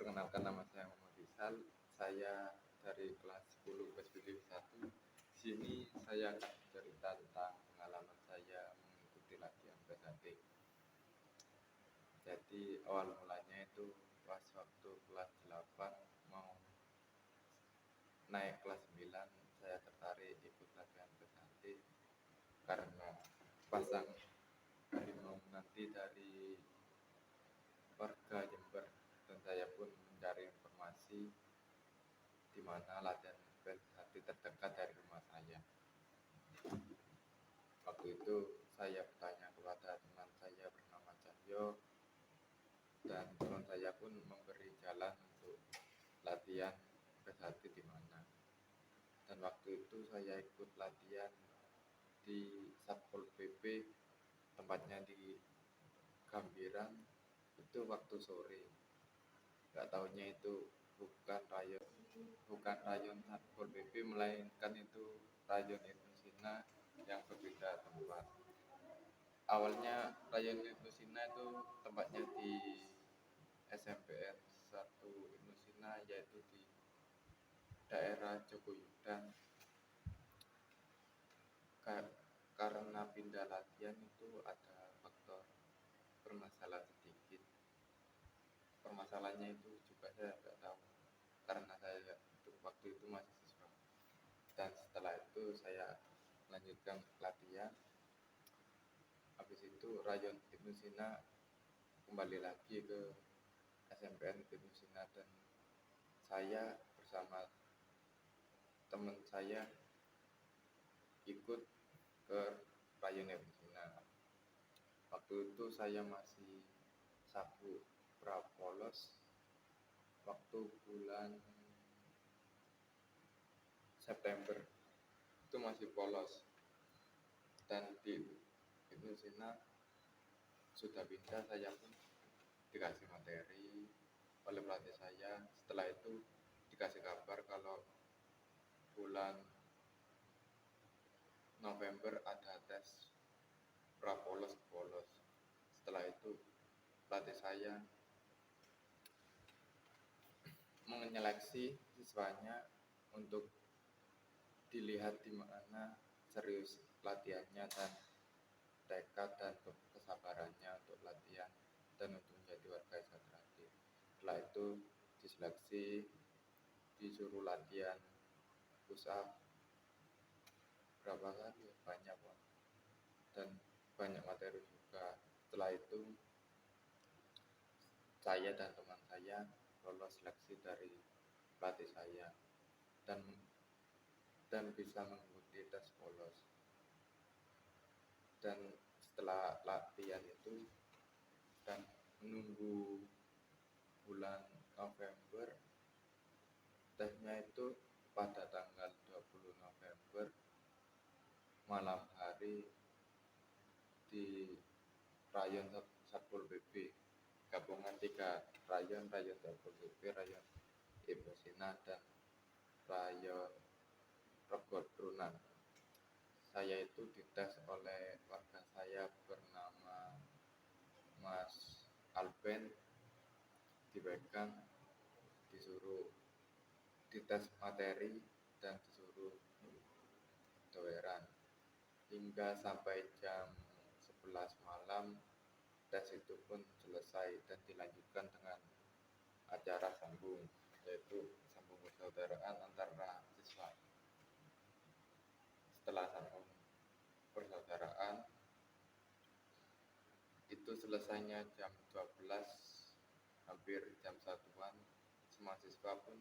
Perkenalkan, nama saya Muhammad Rizal. Saya dari kelas 10 PSBB 1. Di sini saya akan cerita tentang pengalaman saya mengikuti latihan PSAT. Jadi awal mulanya itu pas waktu kelas 8 mau naik kelas 9, saya tertarik ikut latihan PSAT karena pasang harimau nanti dari warga Jember, dan saya pun mencari informasi di mana latihan PSAT terdekat dari rumah saya. Waktu itu saya bertanya kepada teman saya bernama Cahyo, dan teman saya pun memberi jalan untuk latihan PSAT di mana. Dan waktu itu saya ikut latihan di Satpol PP, tempatnya di Gambiran. Itu waktu sore. Gak taunya itu bukan rayon Satpol PP, melainkan itu rayon Ibnu Sina yang berbeda tempat. Awalnya rayon Ibnu Sina itu tempatnya di SMPN 1 Ibnu Sina, yaitu di daerah Jogoyudan. Karena pindah latihan itu ada faktor permasalahan sedikit. Permasalahannya itu juga saya tidak tahu, karena saya waktu itu masih siswa. Dan setelah itu saya lanjutkan latihan. Habis itu rayon Ibnu Sina kembali lagi ke SMPN Ibnu Sina, dan saya bersama teman saya ikut ke rayon Ibnu Sina. Waktu itu saya masih sabu prapolos, waktu bulan September itu masih polos, dan di Ibnu Sina sudah pindah. Saya pun dikasih materi oleh pelatih saya. Setelah itu dikasih kabar kalau bulan November ada tes prapolos polos. Setelah itu pelatih saya menyeleksi siswanya untuk dilihat di mana serius latihannya dan tekad dan kesabarannya untuk latihan dan untuk menjadi warga yang terhati. Setelah itu diseleksi, disuruh latihan push up berapa kali, banyak Pak, dan banyak materi juga. Setelah itu saya dan teman saya lolos seleksi dari pelatih saya dan bisa mengikuti tes polos. Dan setelah latihan itu dan menunggu bulan November, tesnya itu pada tanggal 20 November malam hari di rayon Satpol PP, gabungan 3 rayon Satpol PP, rayon Ibnu Sina, dan rayon Rego Trunan. Saya itu dites oleh warga saya bernama Mas Alben, dipegang, disuruh dites materi dan disuruh doeran hingga sampai jam 11 malam. Tes itu pun selesai dan dilanjutkan dengan acara sambung, yaitu sambung persaudaraan antara siswa. Setelah sambung persaudaraan itu selesainya jam 12, hampir jam 1-an, semua siswa pun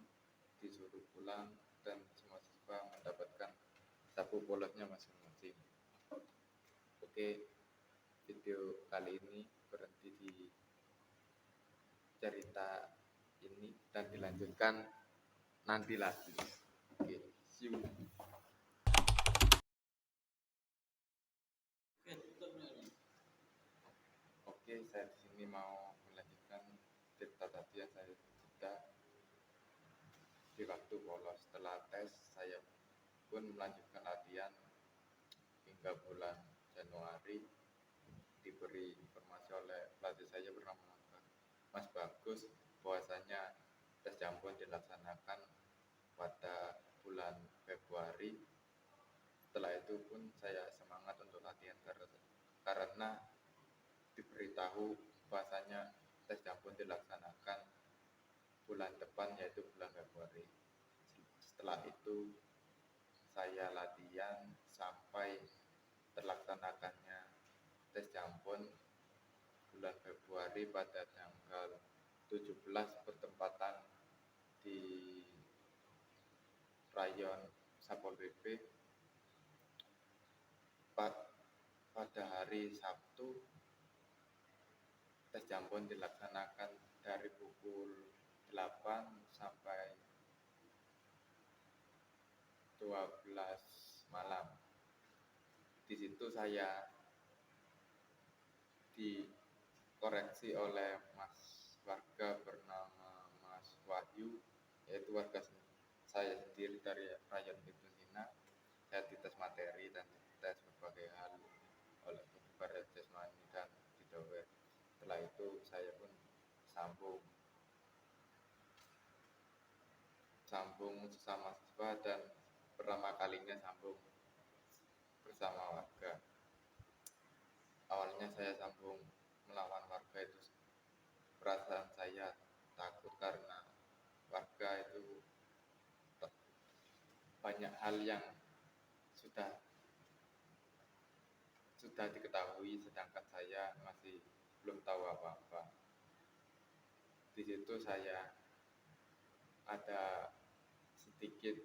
disuruh pulang dan semua siswa mendapatkan sabu polosnya masing-masing. Oke, video kali ini berhenti di cerita ini dan dilanjutkan nanti lagi. Oke, see you. Oke, saya di sini mau melanjutkan cerita tadi yang saya cerita di waktu polos. Setelah tes, saya pun melanjutkan latihan hingga bulan Januari. Diberi informasi oleh pelatih saya bernama Mas Bagus bahwasanya tes Jambon dilaksanakan pada bulan Februari. Setelah itu pun saya semangat untuk latihan karena diberitahu bahasanya tes Jambon dilaksanakan bulan depan, yaitu bulan Februari. Setelah itu saya latihan sampai terlaksanakannya tes Jambon bulan Februari pada tanggal 17, bertempatan di rayon Sapol PP. Pada hari Sabtu tes Jambon dilaksanakan dari pukul 8 sampai 12 malam. Di situ saya dikoreksi oleh Mas warga bernama Mas Wahyu, yaitu warga saya sendiri dari rayon itu Sina. Saya dites materi dan dites berbagai hal oleh Barat Jasmani dan Didower. Setelah itu saya pun sambung sesama siswa dan pertama kalinya sambung bersama warga. Awalnya saya sambung melawan warga itu, perasaan saya takut karena warga itu banyak hal yang sudah diketahui, sedangkan saya masih belum tahu apa-apa. Di situ saya ada sedikit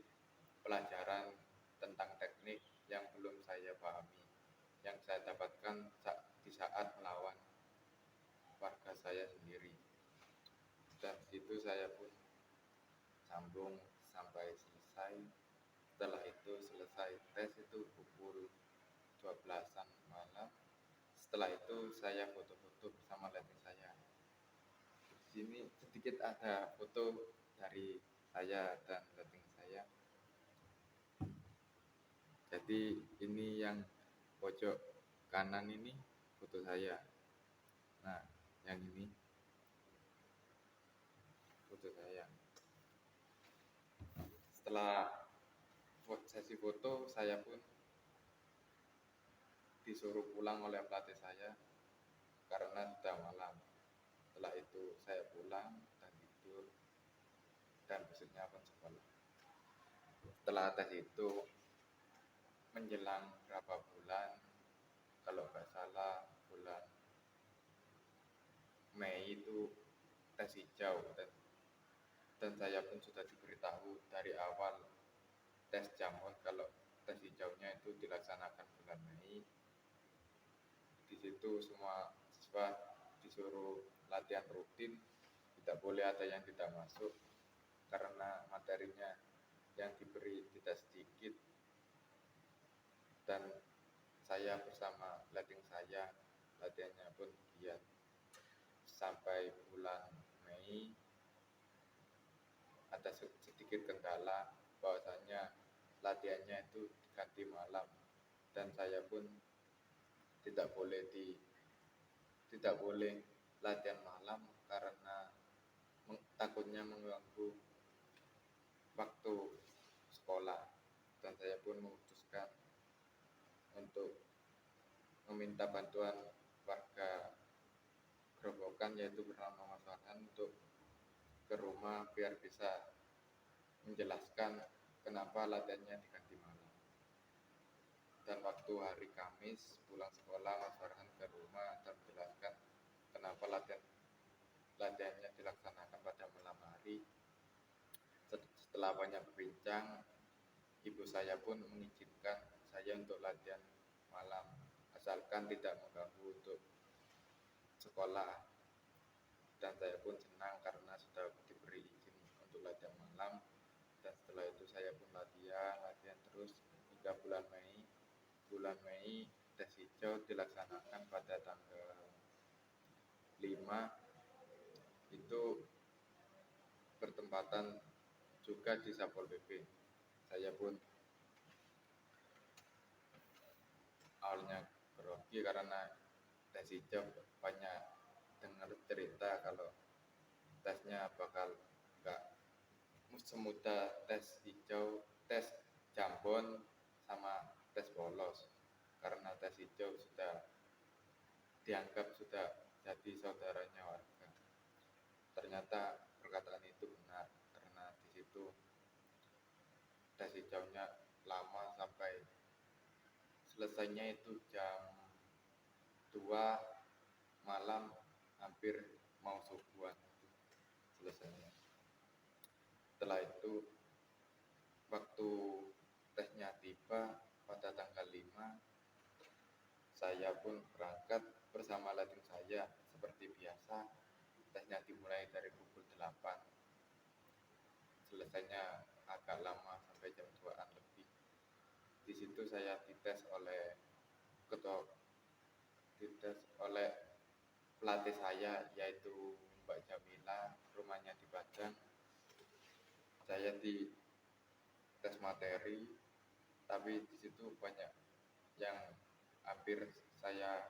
pelajaran tentang teknik yang belum saya pahami, yang saya dapatkan di saat melawan warga saya sendiri. Dan di situ saya pun sambung sampai selesai. Setelah itu selesai tes itu pukul 12-an malam. Setelah itu saya foto-foto bersama lighting saya. Di sini sedikit ada foto dari saya dan lighting saya. Jadi ini yang pojok kanan ini foto saya. Nah, yang ini foto saya. Setelah sesi foto, saya pun disuruh pulang oleh pelatih saya karena sudah malam. Setelah itu saya pulang dan tidur dan besoknya pun sekolah. Setelah tes itu menjelang berapa bulan, kalau nggak salah bulan Mei itu tes hijau, dan saya pun sudah diberitahu dari awal tes Jambon kalau tes hijaunya itu dilaksanakan bulan Mei. Di situ semua siswa disuruh latihan rutin, tidak boleh ada yang tidak masuk karena materinya yang diberi tidak sedikit. Dan saya bersama lighting saya latihannya pun giat sampai bulan Mei. Ada sedikit kendala bahwasanya latihannya itu diganti malam, dan saya pun tidak boleh latihan malam karena takutnya mengganggu waktu sekolah. Dan saya pun memutuskan untuk meminta bantuan warga Grobogan, yaitu bernama Mas Farhan, untuk ke rumah biar bisa menjelaskan kenapa latihannya diganti malam. Dan waktu hari Kamis pulang sekolah, Mas Farhan ke rumah dan menjelaskan kenapa latihannya dilaksanakan pada malam hari. Setelah banyak berbincang, ibu saya pun mengizinkan saya untuk latihan malam asalkan tidak mengganggu untuk sekolah. Dan saya pun senang karena sudah diberi izin untuk latihan malam. Dan setelah itu saya pun latihan terus hingga bulan Mei. Bulan Mei tes hijau dilaksanakan pada tanggal 5. Itu bertempatan juga di Sapol PP. Saya pun awalnya grogi karena tes hijau banyak dengar cerita kalau tesnya bakal nggak semudah tes hijau, tes jambon, sama tes polos. Karena tes hijau sudah dianggap sudah jadi saudaranya warga. Ternyata perkataan itu benar karena di situ tes hijaunya lama sampai selesainya itu jam 2 malam, hampir mau subuhan selesainya. Setelah itu waktu tesnya tiba pada tanggal 5, saya pun berangkat bersama lading saya seperti biasa. Tesnya dimulai dari pukul 8. Selesainya agak lama sampai jam 2-an lebih. Di situ saya dites oleh ketua dites oleh pelatih saya, yaitu Mbak Jamila, rumahnya di Padang. Saya di tes materi, tapi di situ banyak yang hampir saya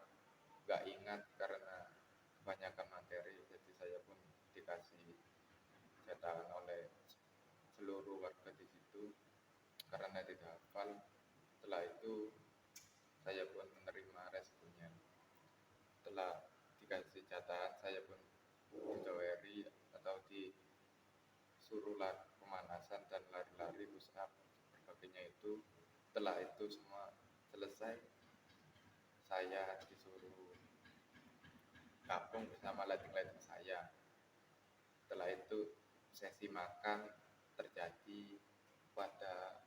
nggak ingat karena kebanyakan materi. Jadi saya pun dikasih catatan oleh seluruh warga di situ karena tidak hafal. Setelah itu saya pun menerima resikonya. Setelah dikasih catatan, saya pun dijawari atau disuruh pemanasan dan lari-lari push up sebagainya itu. Setelah itu semua selesai, saya disuruh gabung bersama lading-lading saya. Setelah itu sesi makan terjadi pada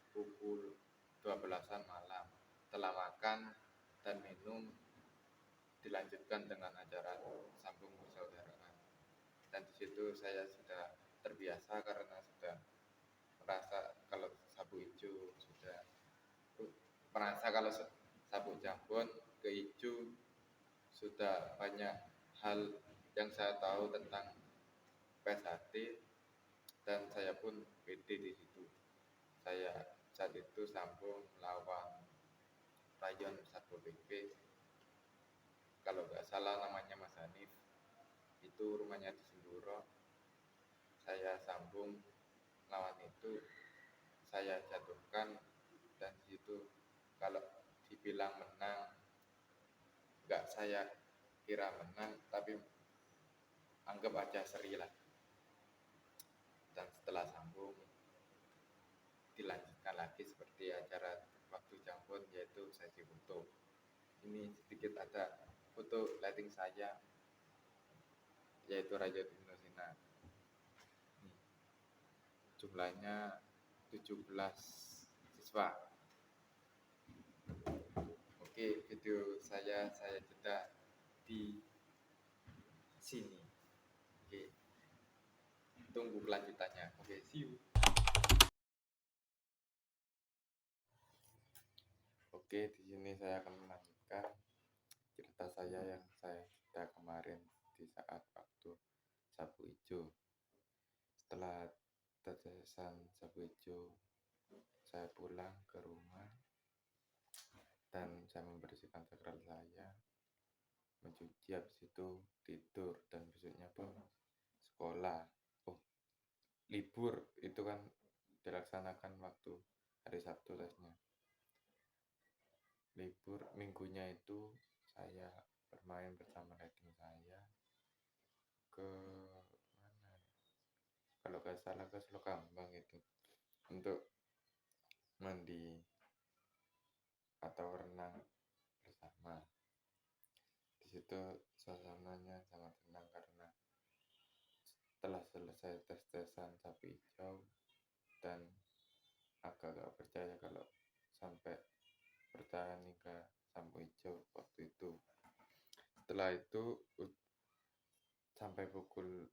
pukul 12-an malam. Setelah makan dan minum, dilanjutkan dengan acara sambung persaudaraan. Dan di situ saya sudah terbiasa karena sudah merasa kalau sabu hijau merasa kalau sabu jambon ke hijau sudah banyak hal yang saya tahu tentang PSHT, dan saya pun pede di situ. Saya saat itu sambung melawan Rayon Satpol PP, kalau nggak salah namanya Mas Hanif, itu rumahnya di Senduro. Saya sambung lawan itu, saya jatuhkan, dan di situ kalau dibilang menang, nggak saya kira menang, tapi anggap aja seri lah. Dan setelah sambung dilanjutkan lagi seperti acara waktu jambon, yaitu sesi foto. Ini sedikit ada foto lighting saya, yaitu Raja Indonesia. Jumlahnya 17 siswa. Oke, video saya jeda di sini. Oke, tunggu kelanjutannya. Oke, see you. Oke, di sini saya akan melanjutkan cerita saya yang saya cerita kemarin di saat waktu sabu hijau. Setelah tetesan sabu hijau, saya pulang ke rumah dan saya membersihkan sakral saya, mencuci, habis itu tidur, dan besoknya pun sekolah. Oh, libur itu kan dilaksanakan waktu hari Sabtu tesnya. Libur minggunya itu saya bermain bersama lading saya ke mana ya? Kalau nggak salah ke Selokambang itu untuk mandi atau renang bersama. Di situ suasananya sangat tenang karena setelah selesai tes-tesan sapi hijau, dan agak gak percaya kalau sampai bertahan hingga sapu hijau waktu itu. Setelah itu sampai pukul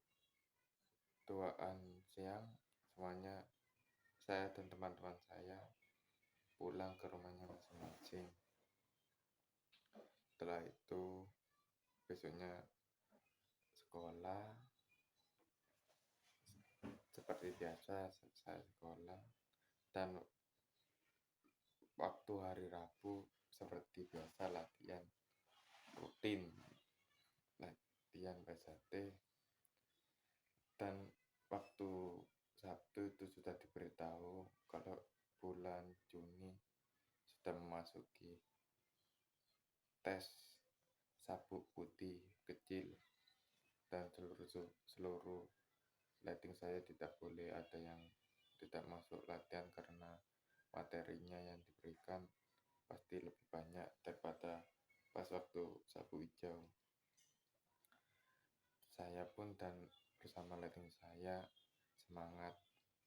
2-an siang, semuanya saya dan teman-teman saya pulang ke rumahnya masing-masing. Setelah itu besoknya sekolah seperti biasa, saya sekolah, dan waktu hari Rabu seperti biasa latihan rutin, latihan PSHT. Dan waktu waktu itu sudah diberitahu kalau bulan Juni sudah memasuki tes sabuk putih kecil, dan seluruh lighting saya tidak boleh ada yang tidak masuk latihan karena materinya yang diberikan pasti lebih banyak daripada pas waktu sabuk hijau. Saya pun dan bersama lighting saya semangat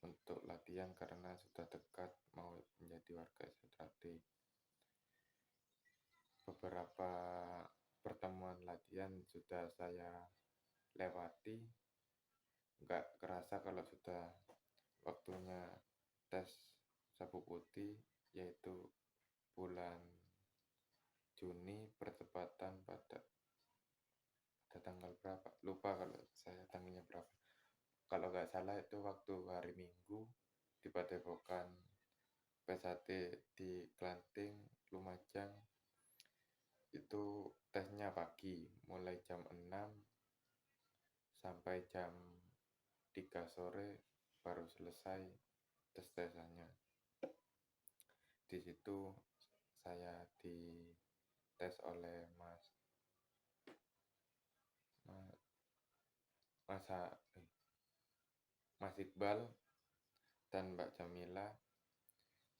untuk latihan karena sudah dekat mau menjadi warga Setrate. Beberapa pertemuan latihan sudah saya lewati, nggak kerasa kalau sudah waktunya tes sabuk putih, yaitu bulan Juni, pertepatan pada tanggal berapa, lupa kalau saya tanggalnya berapa. Kalau nggak salah itu waktu hari Minggu di Padepokan PSAT di Klanting, Lumajang. Itu tesnya pagi, mulai jam 6 sampai jam 3 sore baru selesai tes-tesannya. Di situ saya dites oleh Mas Iqbal dan Mbak Jamila.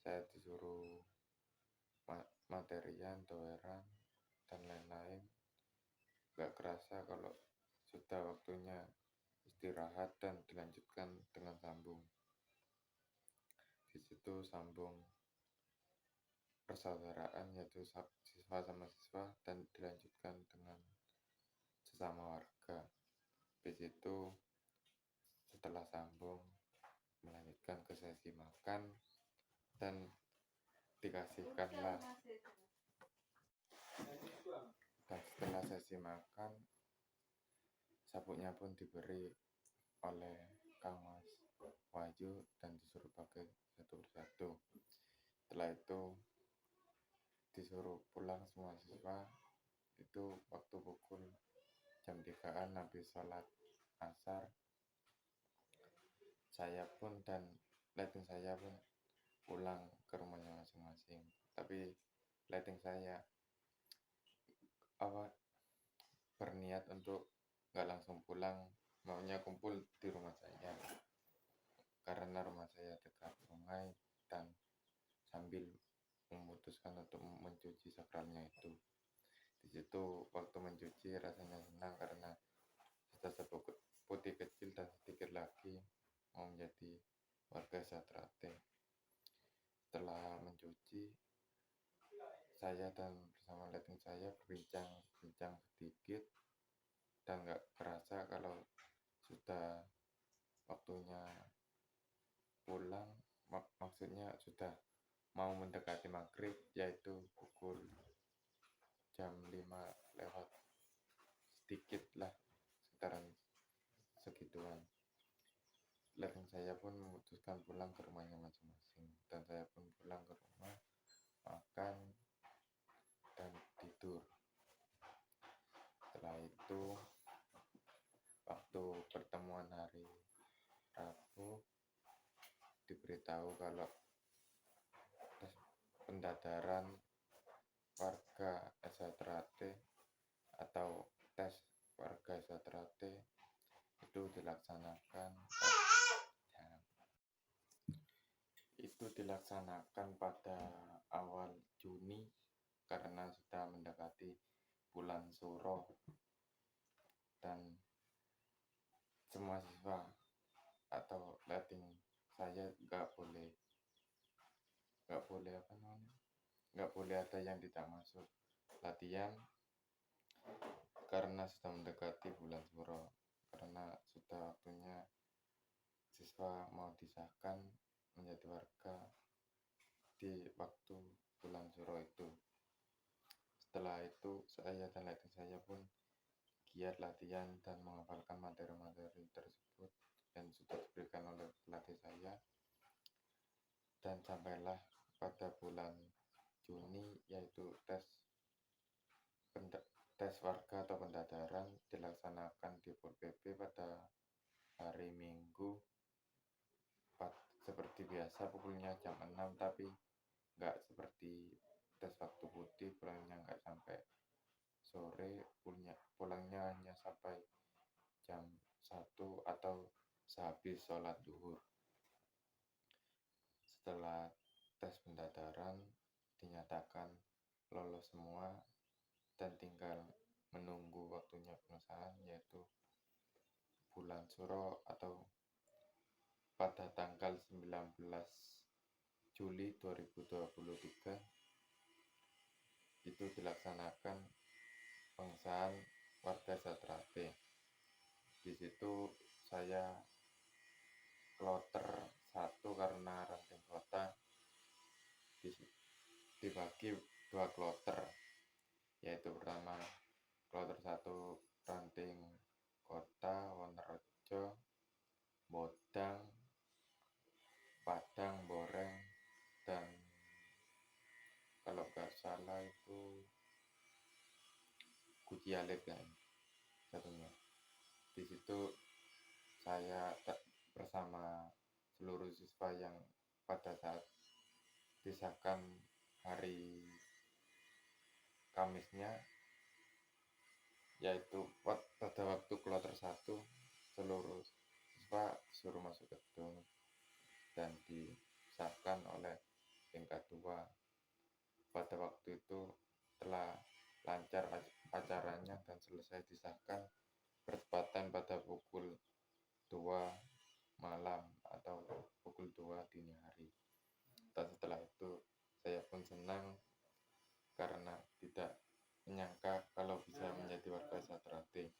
Saya disuruh materian, doeran, dan lain-lain. Gak kerasa kalau sudah waktunya istirahat dan dilanjutkan dengan sambung. Di situ sambung persaudaraan, yaitu siswa sama siswa, dan dilanjutkan dengan sesama warga. Di situ setelah sambung melanjutkan ke sesi makan, dan dikasihkanlah. Dan setelah sesi makan, sabuknya pun diberi oleh Kang Mas Wahyu dan disuruh pakai satu persatu. Setelah itu disuruh pulang semua siswa. Itu waktu pukul jam 3-an habis sholat asar. Saya pun dan lighting saya pun pulang ke rumahnya masing-masing. Tapi lighting saya berniat untuk nggak langsung pulang, maunya kumpul di rumah saya karena rumah saya dekat sungai, dan sambil memutuskan untuk mencuci sakralnya itu. Di situ waktu mencuci rasanya senang karena sudah sabuk putih kecil dan sedikit lagi mau menjadi warga Setrate. Setelah mencuci, saya dan bersama lighting saya berbincang sedikit, dan nggak kerasa kalau sudah waktunya pulang. Maksudnya sudah mau mendekati maghrib, yaitu pukul jam 5 lewat sedikit lah, sekitaran segituan. Lighting saya pun memutuskan pulang ke rumahnya masing-masing, dan saya pun pulang ke rumah, makan, dan tidur. Setelah itu waktu pertemuan hari Rabu diberitahu kalau pendadaran warga Setrate atau tes warga Setrate itu dilaksanakan pada awal Juni karena sudah mendekati bulan Suro, dan semua siswa atau lighting saya nggak boleh ada yang tidak masuk latihan karena sudah mendekati bulan Suro, karena sudah waktunya siswa mau disahkan menjadi warga di waktu bulan Suro itu. Setelah itu saya dan lighting saya pun giat latihan dan menghafalkan materi-materi tersebut yang sudah diberikan oleh pelatih saya, dan sampailah pada bulan Juni, yaitu tes warga atau pendadaran dilaksanakan di Pol PP pada hari Minggu seperti biasa pukulnya jam 6, tapi nggak seperti tes waktu putih pulangnya nggak sampai sore, pulangnya hanya sampai jam 1 atau sehabis sholat zuhur. Setelah tes pendadaran dinyatakan lolos semua dan tinggal menunggu waktunya pengesahan, yaitu bulan Suro atau pada tanggal 19 Juli 2023 itu dilaksanakan pengesahan warga Satrate. Di situ saya kloter 1 karena ranting kota dibagi 2 kloter, yaitu pertama kloter 1 ranting kota Wonorejo, Bodang, Padang, Boreng, dan kalau nggak salah itu Kucialit kan satunya. Di situ saya bersama seluruh siswa yang pada saat disahkan hari Kamisnya, yaitu pada waktu kloter 1 seluruh siswa suruh masuk gedung dan disahkan oleh tingkat 2. Pada waktu itu telah lancar acaranya dan selesai disahkan bertepatan pada pukul 2 malam atau pukul 2 dini hari. Dan setelah itu saya pun senang karena tidak menyangka kalau bisa menjadi warga Satrate.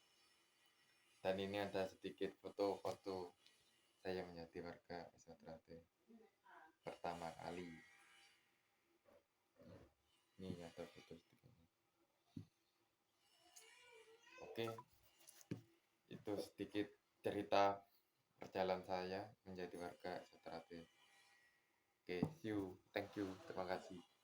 Dan ini ada sedikit foto-foto saya menjadi warga Satrate pertama kali. Ini ada foto sedikitnya. Oke, itu sedikit cerita perjalanan saya menjadi warga Satrate. Oke, see you, thank you, terima kasih.